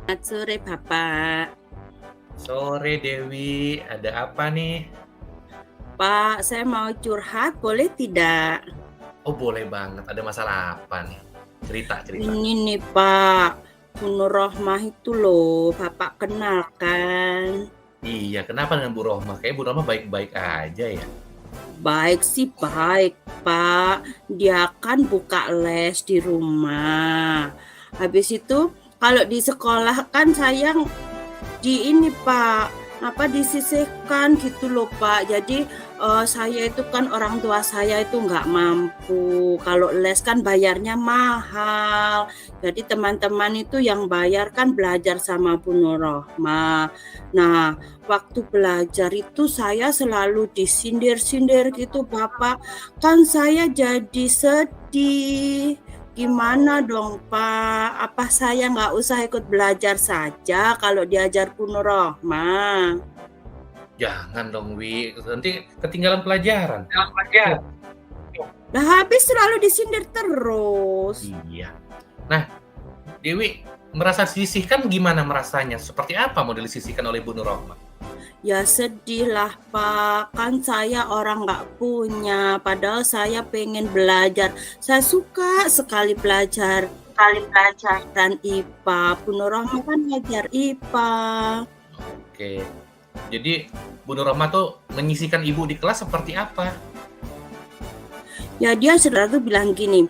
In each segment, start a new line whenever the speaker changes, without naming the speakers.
Selamat sore, Bapak.
Sore Dewi, ada apa nih?
Pak, saya mau curhat, boleh tidak?
Oh boleh banget, ada masalah apa nih? Cerita, cerita.
Ini nih, Pak, Bu Nur Rohmah itu loh, Bapak kenal kan?
Iya, kenapa dengan Bu Rohmah? Kayaknya Bu Rohmah baik-baik aja ya.
Baik sih baik, Pak. Dia kan buka les di rumah. Habis itu, kalau di sekolah kan sayang di ini, Pak, disisihkan gitu loh, Pak. Jadi saya itu kan orang tua saya itu nggak mampu. Kalau les kan bayarnya mahal. Jadi teman-teman itu yang bayar kan belajar sama Bu Nur Rohmah. Nah, waktu belajar itu saya selalu disindir-sindir gitu, Bapak. Kan saya jadi sedih. Gimana dong, Pak? Apa saya nggak usah ikut belajar saja kalau diajar Bu Nur Rohmah?
Jangan dong Wi, nanti ketinggalan pelajaran.
Lah habis selalu disindir terus.
Iya. Nah, Dewi merasa disisihkan gimana merasanya? Seperti apa model disisihkan oleh Bu Nur Rohmah?
Ya sedih lah, Pak. Kan saya orang nggak punya. Padahal saya pengen belajar. Saya suka sekali belajar. Pelajaran IPA. Bu Nur Rohmah kan ngajar IPA.
Oke, jadi Bu Nur Rohmah tuh menyisihkan ibu di kelas seperti apa?
Ya dia selalu bilang gini,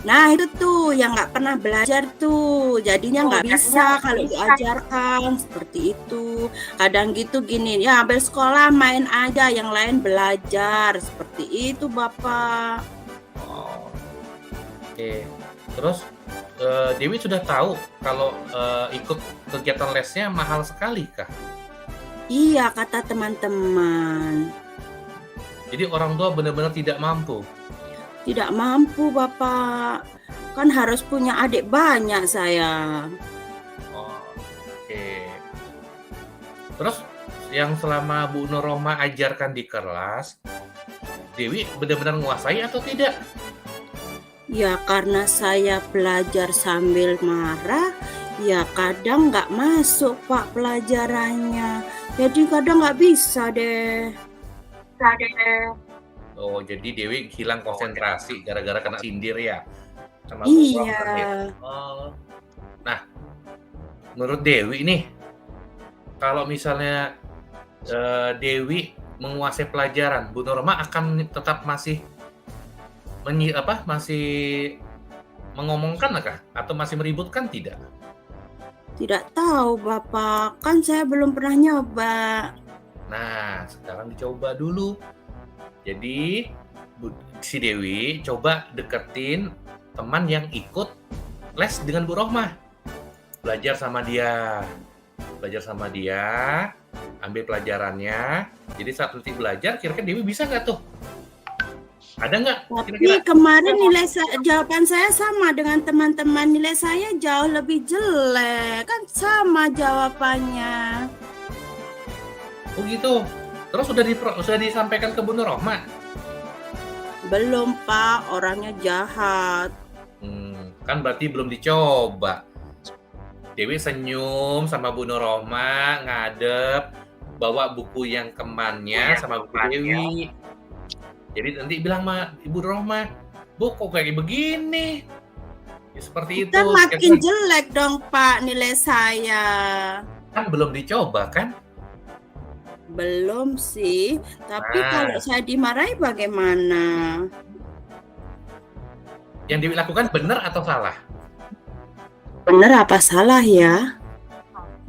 nah itu tuh yang nggak pernah belajar tuh, jadinya nggak bisa kalau diajarkan seperti itu. Kadang gitu gini, ya habis sekolah main aja, yang lain belajar seperti itu, Bapak.
Oh, oke. Terus Dewi sudah tahu kalau ikut kegiatan lesnya mahal sekali kah?
Iya kata teman-teman,
Jadi orang tua benar-benar tidak mampu.
tidak mampu Bapak, kan harus punya adik banyak saya.
Oh, oke. Terus yang selama Bu Nur Rohmah ajarkan di kelas, Dewi benar-benar menguasai atau tidak?
Ya karena saya belajar sambil marah, ya kadang nggak masuk Pak pelajarannya. Jadi kadang nggak bisa deh.
Oh, jadi Dewi hilang konsentrasi gara-gara kena sindir ya sama Bu
Iya,
Rohmah ya? Oh. Nah, menurut Dewi nih, kalau misalnya Dewi menguasai pelajaran, Bu Nur Rohmah akan tetap masih masih mengomongkan kah? Atau masih meributkan tidak?
tidak tahu Bapak, kan saya belum pernah nyoba.
Nah, sekarang dicoba dulu. Jadi, si Dewi coba deketin teman yang ikut les dengan Bu Rohmah. Belajar sama dia. Ambil pelajarannya. Jadi saat nanti belajar, kira-kira Dewi bisa nggak tuh? Ada nggak
Tapi
kira-kira?
kemarin jawaban saya sama dengan teman-teman, nilai saya jauh lebih jelek, kan sama jawabannya.
Oh gitu. Terus sudah disampaikan ke Bu Nur Rohmah?
Belum Pak, orangnya jahat.
Kan berarti belum dicoba. Dewi senyum sama Bu Nur Rohmah, ngadep, bawa buku yang kemannya sama buku Dewi. Jadi nanti bilang sama Ibu Rohmah, Bu kok kayak begini? Ya, seperti itu.
Kan makin jelek dong Pak nilai saya.
Kan belum dicoba kan?
Belum sih, tapi kalau saya dimarahi bagaimana?
Yang Dewi lakukan benar atau salah?
Benar apa salah ya?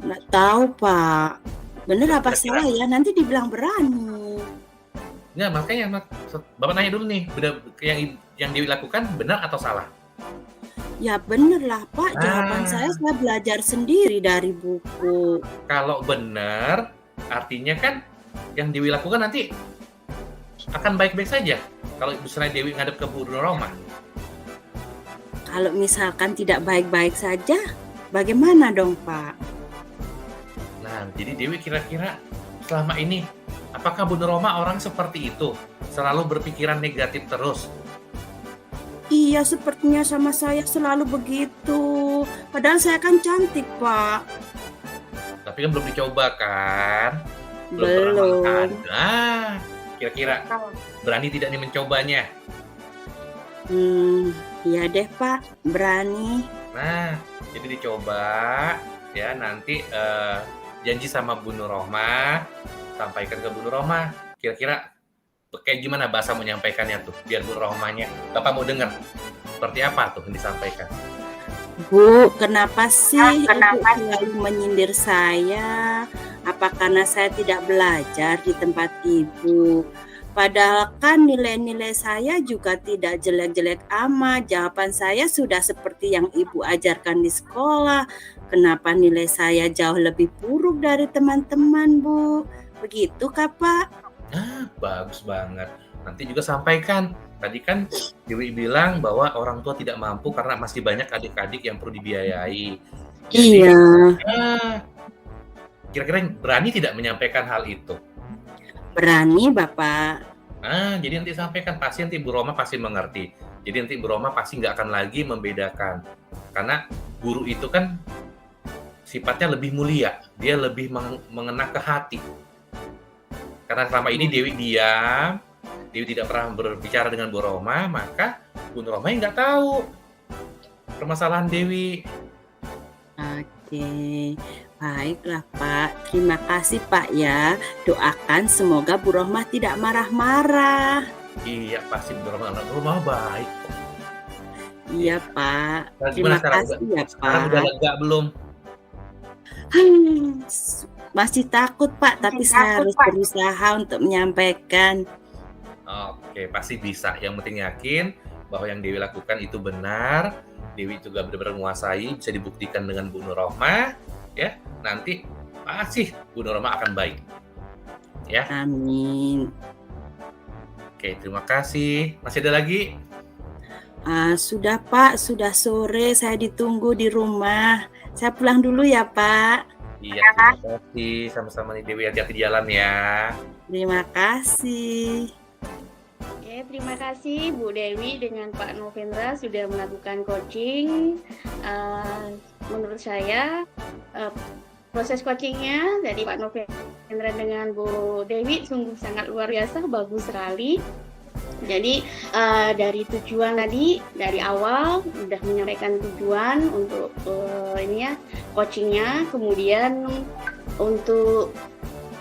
Nggak tahu Pak. Benar apa salah ya? Nanti dibilang berani.
Nggak, makanya Bapak nanya dulu nih, yang Dewi lakukan benar atau salah?
Ya bener lah Pak, jawaban saya belajar sendiri dari buku.
Kalau benar, artinya kan yang Dewi lakukan nanti akan baik-baik saja kalau misalnya Dewi ngadep ke Bu Nur Rohmah.
Kalau misalkan tidak baik-baik saja, bagaimana dong Pak?
Nah, jadi Dewi kira-kira selama ini, apakah Bu Nur Rohmah orang seperti itu? Selalu berpikiran negatif terus?
Iya, sepertinya sama saya selalu begitu. Bu. Padahal saya kan cantik, Pak.
Tapi kan belum dicoba kan? Belum pernah makan.
Belum.
Nah, kira-kira berani tidak nih mencobanya?
Iya deh Pak, berani.
Nah, jadi dicoba ya, nanti janji sama Bu Nurrohmah, sampaikan ke Bu Nurrohmah. Kira-kira kayak gimana bahasa menyampaikannya tuh, biar Bu Nurrohmahnya Bapak mau dengar. Seperti apa tuh yang disampaikan?
Bu, kenapa sih Ibu selalu menyindir saya? Apa karena saya tidak belajar di tempat Ibu? Padahal kan nilai-nilai saya juga tidak jelek-jelek amat. Jawaban saya sudah seperti yang Ibu ajarkan di sekolah. Kenapa nilai saya jauh lebih buruk dari teman-teman, Bu? Begitu kah, Pak?
Nah, bagus banget. Nanti juga sampaikan. Tadi kan Dewi bilang bahwa orang tua tidak mampu karena masih banyak adik-adik yang perlu dibiayai. Jadi,
Iya.
Kira-kira berani tidak menyampaikan hal itu?
Berani, Bapak.
Jadi nanti sampaikan, pasti nanti Bu Roma pasti mengerti. Jadi nanti Bu Roma pasti nggak akan lagi membedakan. Karena guru itu kan sifatnya lebih mulia, dia lebih mengena ke hati. Karena selama ini Dewi diam, Dewi tidak pernah berbicara dengan Bu Roma, maka Bu Roma nggak tahu permasalahan Dewi.
Oke, baiklah Pak. Terima kasih Pak ya. Doakan semoga Bu Rohmah tidak marah-marah.
Iya, pasti Bu Roma baik.
Iya Pak.
Nah,
Terima
sekarang
kasih ya
sekarang udah
Pak.
lega belum?
Masih takut Pak, tapi saya harus berusaha untuk menyampaikan.
Oke, pasti bisa. Yang penting yakin bahwa yang Dewi lakukan itu benar. Dewi juga benar-benar menguasai, bisa dibuktikan dengan Bu Nurrohmah, ya. Nanti pasti Bu Nurrohmah akan baik. Ya.
Amin.
Oke, terima kasih. Masih ada lagi?
Sudah Pak, sudah sore, saya ditunggu di rumah. Saya pulang dulu ya Pak.
Iya, terima kasih. Sama-sama nih Dewi, hati-hati di jalan ya.
Terima kasih.
Oke, terima kasih Bu Dewi dengan Pak Novendra sudah melakukan coaching. Menurut saya proses coachingnya dari Pak Novendra dengan Bu Dewi sungguh sangat luar biasa, bagus sekali. Jadi dari tujuan tadi, dari awal sudah menyampaikan tujuan untuk ini ya coachingnya, kemudian untuk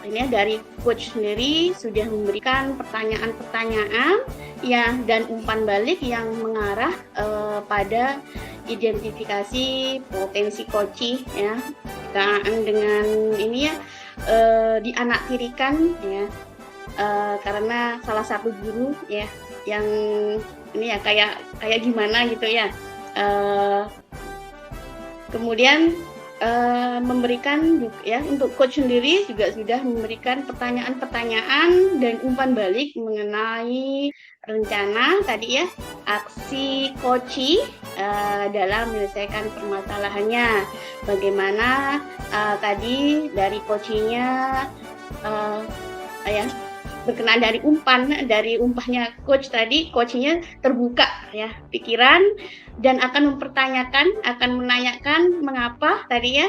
ini dari coach sendiri sudah memberikan pertanyaan-pertanyaan ya dan umpan balik yang mengarah pada identifikasi potensi coaching ya, dengan ini ya dianaktirikan ya. Karena salah satu guru ya yang ini ya kayak gimana gitu ya, kemudian memberikan ya untuk coach sendiri juga sudah memberikan pertanyaan-pertanyaan dan umpan balik mengenai rencana tadi ya aksi coaching dalam menyelesaikan permasalahannya, bagaimana tadi dari coachingnya ya berkenaan dari umpahnya coach tadi, coachnya terbuka ya pikiran dan akan menanyakan mengapa tadi ya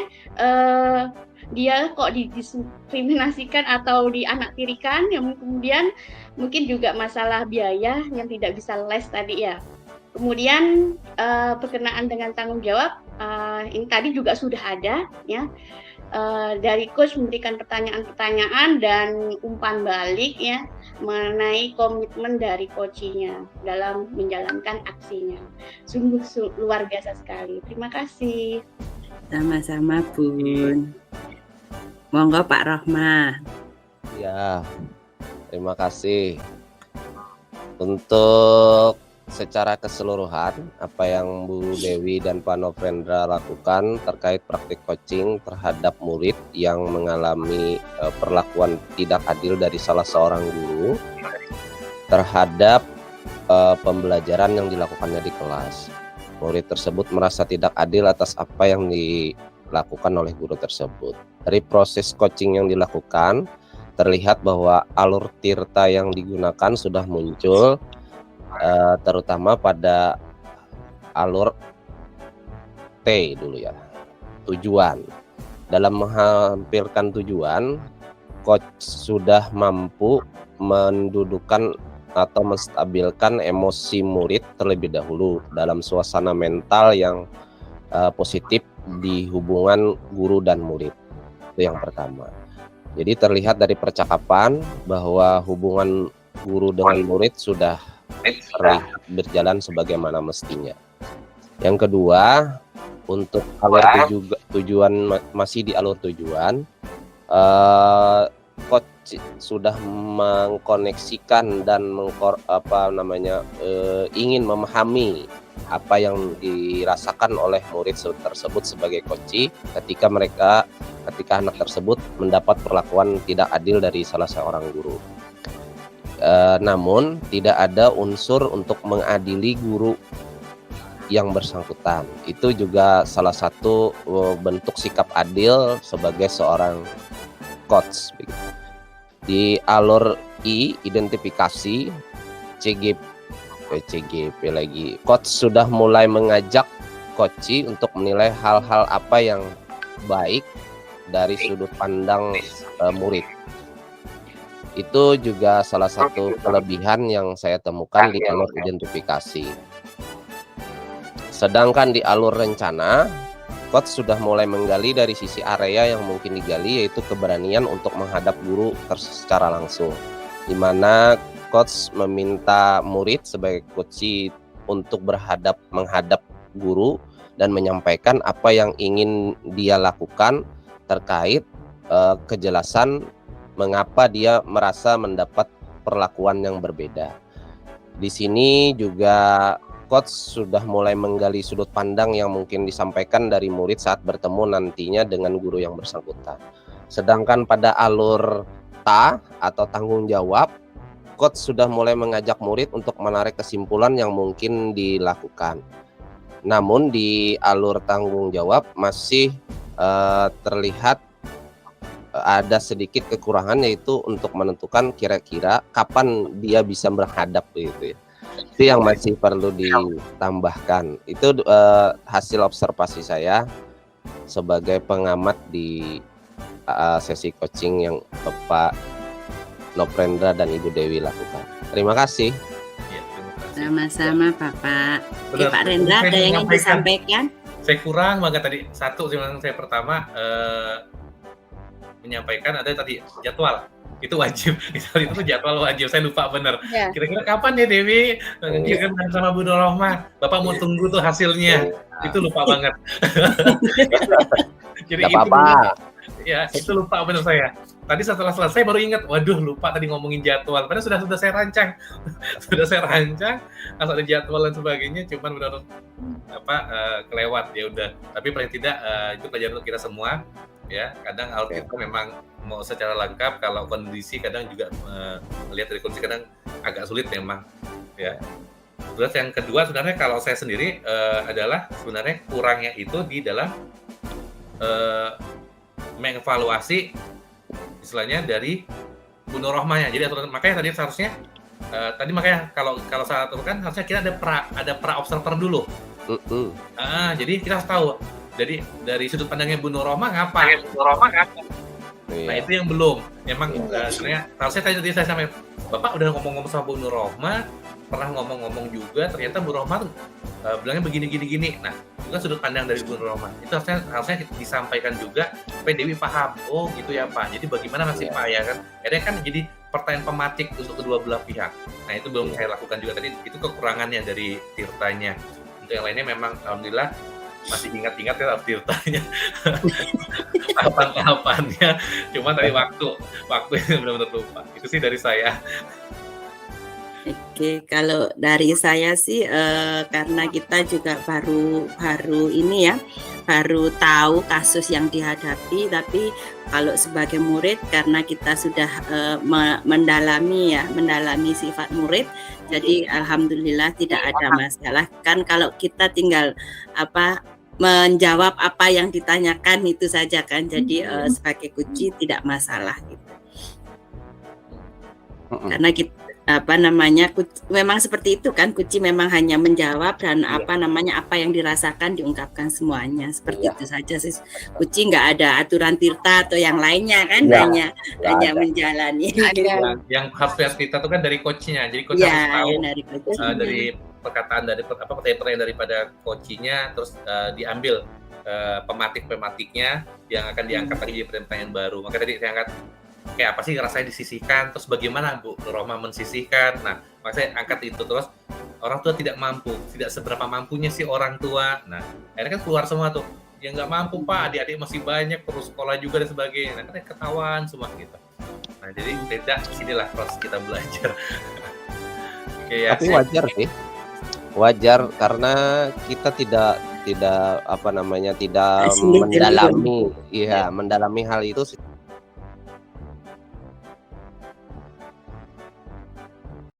dia kok didiskriminasikan atau dianaktirikan, yang kemudian mungkin juga masalah biaya yang tidak bisa les tadi ya. Kemudian berkenaan dengan tanggung jawab ini tadi juga sudah ada ya. Dari coach memberikan pertanyaan-pertanyaan dan umpan balik ya mengenai komitmen dari coachnya dalam menjalankan aksinya. Sungguh luar biasa sekali. Terima kasih.
Sama-sama Bun. Monggo Pak Rohmah.
Ya, terima kasih. Untuk secara keseluruhan, apa yang Bu Dewi dan Pak Novendra lakukan terkait praktik coaching terhadap murid yang mengalami perlakuan tidak adil dari salah seorang guru terhadap pembelajaran yang dilakukannya di kelas. Murid tersebut merasa tidak adil atas apa yang dilakukan oleh guru tersebut. Dari proses coaching yang dilakukan, terlihat bahwa alur tirta yang digunakan sudah muncul, terutama pada alur T dulu ya, tujuan. Dalam menghampirkan tujuan, coach sudah mampu mendudukkan atau menstabilkan emosi murid terlebih dahulu dalam suasana mental yang positif di hubungan guru dan murid. Itu yang pertama. Jadi terlihat dari percakapan bahwa hubungan guru dengan murid sudah terlihat berjalan sebagaimana mestinya. Yang kedua, untuk alur tujuan masih di alur tujuan, coach sudah mengkoneksikan dan ingin memahami apa yang dirasakan oleh murid tersebut sebagai coach ketika anak tersebut mendapat perlakuan tidak adil dari salah seorang guru. Namun tidak ada unsur untuk mengadili guru yang bersangkutan. Itu juga salah satu bentuk sikap adil sebagai seorang coach. Di alur I, identifikasi, CGP lagi. Coach sudah mulai mengajak coach untuk menilai hal-hal apa yang baik dari sudut pandang murid. Itu juga salah satu kelebihan yang saya temukan di alur identifikasi. Sedangkan di alur rencana, coach sudah mulai menggali dari sisi area yang mungkin digali, yaitu keberanian untuk menghadap guru secara langsung, di mana coach meminta murid sebagai coach untuk menghadap guru dan menyampaikan apa yang ingin dia lakukan terkait kejelasan mengapa dia merasa mendapat perlakuan yang berbeda. Di sini juga coach sudah mulai menggali sudut pandang yang mungkin disampaikan dari murid saat bertemu nantinya dengan guru yang bersangkutan. Sedangkan pada alur TA atau tanggung jawab, coach sudah mulai mengajak murid untuk menarik kesimpulan yang mungkin dilakukan. Namun di alur tanggung jawab masih terlihat ada sedikit kekurangan, yaitu untuk menentukan kira-kira kapan dia bisa berhadap gitu ya. Itu yang masih perlu ditambahkan. Itu hasil observasi saya sebagai pengamat di sesi coaching yang Bapak Nofrendra dan Ibu Dewi lakukan. Terima kasih.
Ya, terima kasih.
Sama-sama Bapak.
Benar,
Pak Rendra, ada yang ingin disampaikan?
Saya kurang banget tadi. Satu yang saya pertama menyampaikan ada tadi jadwal. Itu wajib, itu tuh jadwal wajib, saya lupa bener.
Ya.
Kira-kira kapan ya Dewi kirim sama Bu Nurrohmah? Bapak mau tunggu tuh hasilnya, itu lupa banget. Jadi
Gak apa-apa.
itu lupa bener saya. Tadi setelah selesai baru ingat, waduh lupa tadi ngomongin jadwal. Padahal sudah saya rancang, harus ada jadwal dan sebagainya. Cuman benar kelewat ya udah. Tapi paling tidak itu pelajaran untuk kita semua. Ya, kadang alur kita memang mau secara lengkap, kalau kondisi kadang juga melihat dari kondisi kadang agak sulit memang ya. Terus yang kedua sebenarnya kalau saya sendiri adalah sebenarnya kurangnya itu di dalam mengevaluasi istilahnya dari Bu Nurrohmahnya. Jadi makanya tadi seharusnya makanya kalau saat itu kan harusnya kita ada pra observer dulu. Jadi kita harus tahu. Jadi dari sudut pandangnya Bu Nurrohmah ngapa? Nah itu yang belum. Memang sebenarnya harusnya tadi saya sampai Bapak udah ngomong-ngomong sama Bu Nurrohmah, pernah ngomong-ngomong juga, ternyata Bu Nurrohmah bilangnya begini. Nah itu kan sudut pandang dari Bu Nurrohmah. Itu harusnya disampaikan juga supaya Dewi paham. Oh gitu ya Pak. Jadi bagaimana nasib Pak ya kan? Akhirnya kan jadi pertanyaan pematik untuk kedua belah pihak. Nah itu belum saya lakukan juga tadi. Itu kekurangannya dari Tirtanya. Untuk yang lainnya memang alhamdulillah masih ingat-ingat ya Tirtanya tahapan-tahapannya, cuma dari waktu yang benar-benar lupa. Itu sih dari saya.
Oke, kalau dari saya sih karena kita juga baru ini ya, baru tahu kasus yang dihadapi, tapi kalau sebagai murid karena kita sudah mendalami sifat murid, jadi alhamdulillah tidak ada masalah. Kan kalau kita tinggal menjawab apa yang ditanyakan itu saja kan, jadi sebagai kunci tidak masalah gitu. Karena kita memang seperti itu kan, Kuci memang hanya menjawab dan
Iya.
apa yang dirasakan diungkapkan semuanya, seperti
Iya.
itu saja sih. Kuci nggak ada aturan tirta atau yang lainnya kan,
Iya,
hanya
ada.
menjalani.
Ada.
Yang harus kita itu kan dari coachnya, jadi coach
Ya,
harus tahu
yang dari Kuci.
dari perkataan dari pertanyaan daripada coachnya, terus diambil pematiknya yang akan diangkat lagi jadi pertanyaan baru. Maka tadi saya angkat kayak apa sih rasanya disisihkan, terus bagaimana Bu Roma mensisihkan. Nah, maka saya angkat itu, terus orang tua tidak mampu, tidak seberapa mampunya sih orang tua. Nah, akhirnya kan keluar semua tuh, ya nggak mampu Pak, adik-adik masih banyak, perlu sekolah juga dan sebagainya. Nah, kan ketahuan semua gitu. Nah, jadi beda, sinilah proses kita belajar. Oke, ya,
Tapi wajar sih, wajar karena kita tidak tidak
Sulit
mendalami, mendalami hal itu